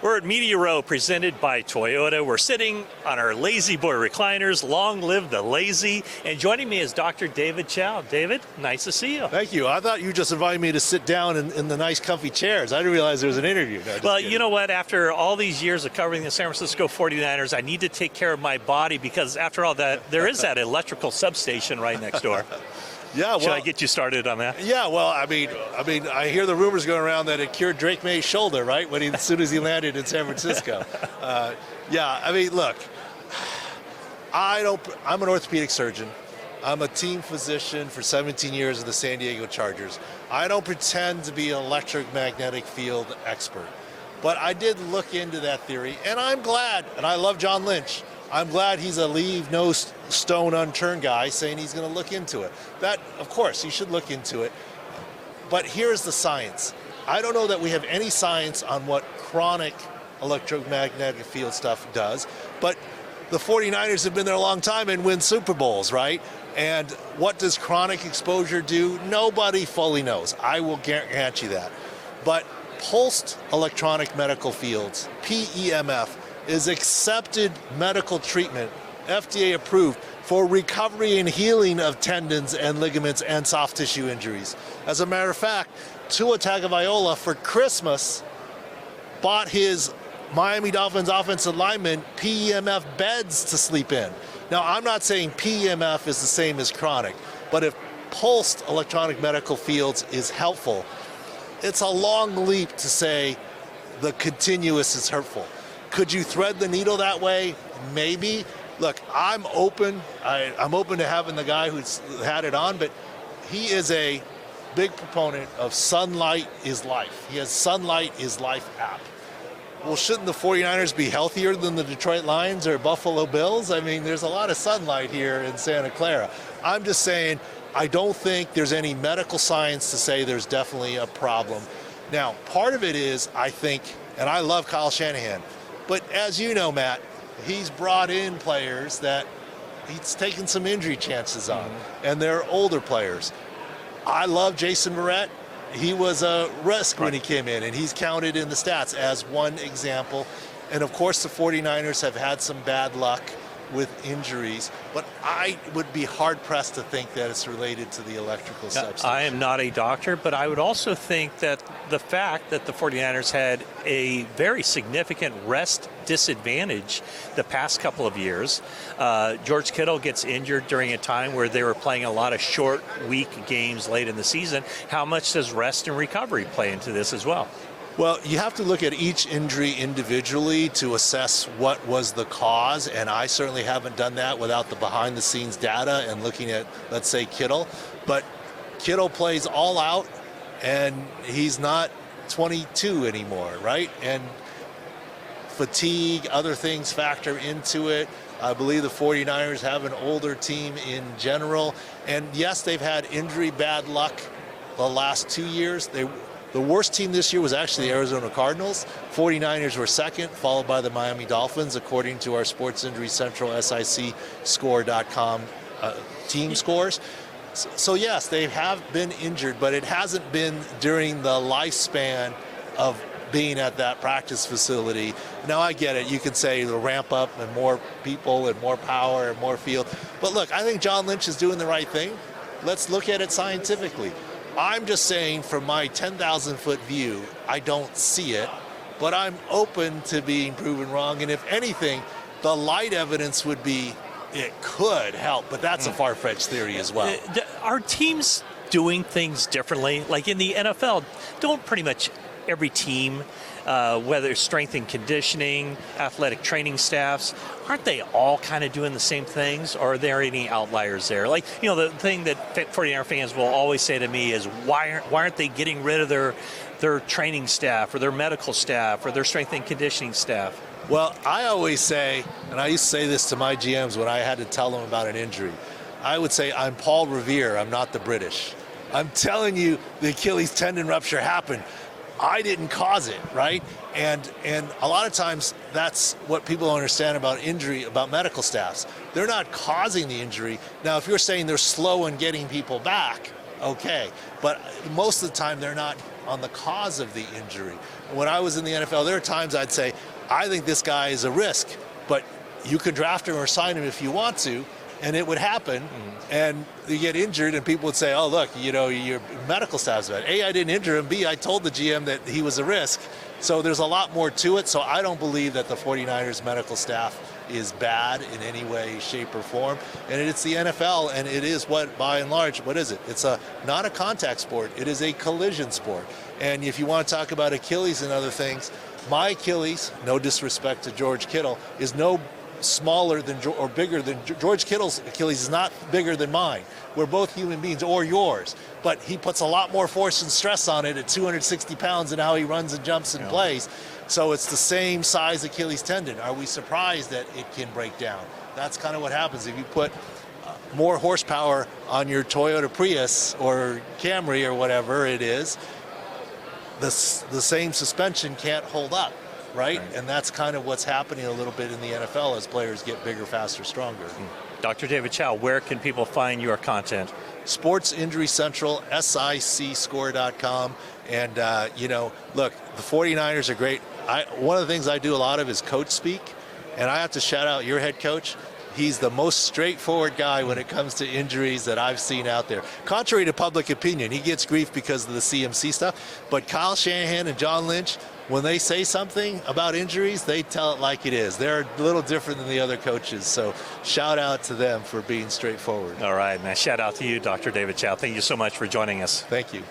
We're at Media Row, presented by Toyota. We're sitting on our Lazy Boy recliners. Long live the lazy. And joining me is Dr. David Chao. David, nice to see you. Thank you. I thought you just invited me to sit down in the nice comfy chairs. I didn't realize there was an interview. No, well, you know what? After all these years of covering the San Francisco 49ers, I need to take care of my body because after all that, there is that electrical substation right next door. Yeah, well, should I get you started on that? Yeah, well, I mean, I hear the rumors going around that it cured Drake May's shoulder, right? As soon as he landed in San Francisco. Yeah, I mean, look, I'm an orthopedic surgeon. I'm a team physician for 17 years of the San Diego Chargers. I don't pretend to be an electromagnetic field expert, but I did look into that theory, and I'm glad, and I love John Lynch. I'm glad he's a leave no stone unturned guy saying he's going to look into it. That, of course, you should look into it. But here's the science. I don't know that we have any science on what chronic electromagnetic field stuff does, but the 49ers have been there a long time and win Super Bowls, right? And what does chronic exposure do? Nobody fully knows. I will guarantee you that. But pulsed electronic medical fields, PEMF, is accepted medical treatment, FDA approved, for recovery and healing of tendons and ligaments and soft tissue injuries. As a matter of fact, Tua Tagovailoa for Christmas bought his Miami Dolphins offensive lineman PEMF beds to sleep in. Now, I'm not saying PEMF is the same as chronic, but if pulsed electronic medical fields is helpful, it's a long leap to say the continuous is hurtful. Could you thread the needle that way? Maybe. Look, I'm open. I'm open to having the guy who's had it on, but he is a big proponent of Sunlight is Life. He has Sunlight is Life app. Well, shouldn't the 49ers be healthier than the Detroit Lions or Buffalo Bills? I mean, there's a lot of sunlight here in Santa Clara. I'm just saying, I don't think there's any medical science to say there's definitely a problem. Now, part of it is, I think, and I love Kyle Shanahan, but as you know, Matt, he's brought in players that he's taken some injury chances on, and they're older players. I love Jason Verrett. He was a risk when he came in, and he's counted in the stats as one example. And of course, the 49ers have had some bad luck with injuries, but I would be hard-pressed to think that it's related to the electrical substation. I am not a doctor, but I would also think that the fact that the 49ers had a very significant rest disadvantage the past couple of years. George Kittle gets injured during a time where they were playing a lot of short, weak games late in the season. How much does rest and recovery play into this as well? Well, you have to look at each injury individually to assess what was the cause, and I certainly haven't done that without the behind-the-scenes data and looking at, let's say, Kittle. But Kittle plays all out, and he's not 22 anymore, right? And fatigue, other things factor into it. I believe the 49ers have an older team in general. And yes, they've had injury bad luck the last 2 years. The worst team this year was actually the Arizona Cardinals. 49ers were second, followed by the Miami Dolphins, according to our Sports Injury Central SICScore.com team scores. So yes, they have been injured, but it hasn't been during the lifespan of being at that practice facility. Now I get it, you can say the ramp up and more people and more power and more field. But look, I think John Lynch is doing the right thing. Let's look at it scientifically. I'm just saying from my 10,000-foot view, I don't see it, but I'm open to being proven wrong. And if anything, the light evidence would be it could help, but that's a far-fetched theory as well. Are teams doing things differently? Like in the NFL, don't pretty much every team, whether strength and conditioning, athletic training staffs, aren't they all kind of doing the same things, or are there any outliers there? Like, you know, the thing that 49er fans will always say to me is, why aren't they getting rid of their training staff or their medical staff or their strength and conditioning staff? Well, I always say, and I used to say this to my GMs when I had to tell them about an injury, I would say, I'm Paul Revere, I'm not the British. I'm telling you the Achilles tendon rupture happened. I didn't cause it, right? And a lot of times that's what people don't understand about injury, about medical staffs. They're not causing the injury. Now, if you're saying they're slow in getting people back, okay. But most of the time they're not on the cause of the injury. When I was in the NFL, there are times I'd say, I think this guy is a risk, but you can draft him or sign him if you want to, and it would happen, and you get injured, and people would say, oh, look, your medical staff's bad. A, I didn't injure him. B, I told the GM that he was a risk. So there's a lot more to it. So I don't believe that the 49ers medical staff is bad in any way, shape, or form. And it's the NFL, and it is by and large, what is it? It's not a contact sport. It is a collision sport. And if you want to talk about Achilles and other things, my Achilles, no disrespect to George Kittle, is no smaller than or bigger than George Kittle's Achilles is not bigger than mine. We're both human beings, or yours, but he puts a lot more force and stress on it at 260 pounds and how he runs and jumps and plays. So it's the same size Achilles tendon. Are we surprised that it can break down? That's kind of what happens if you put more horsepower on your Toyota Prius or Camry or whatever it is. The same suspension can't hold up. Right? And that's kind of what's happening a little bit in the NFL as players get bigger, faster, stronger. Dr. David Chao, where can people find your content? Sports Injury Central, SICScore.com. And, look, the 49ers are great. One of the things I do a lot of is coach speak, and I have to shout out your head coach. He's the most straightforward guy when it comes to injuries that I've seen out there. Contrary to public opinion, he gets grief because of the CMC stuff. But Kyle Shanahan and John Lynch, when they say something about injuries, they tell it like it is. They're a little different than the other coaches. So shout out to them for being straightforward. All right. Now, shout out to you, Dr. David Chao. Thank you so much for joining us. Thank you.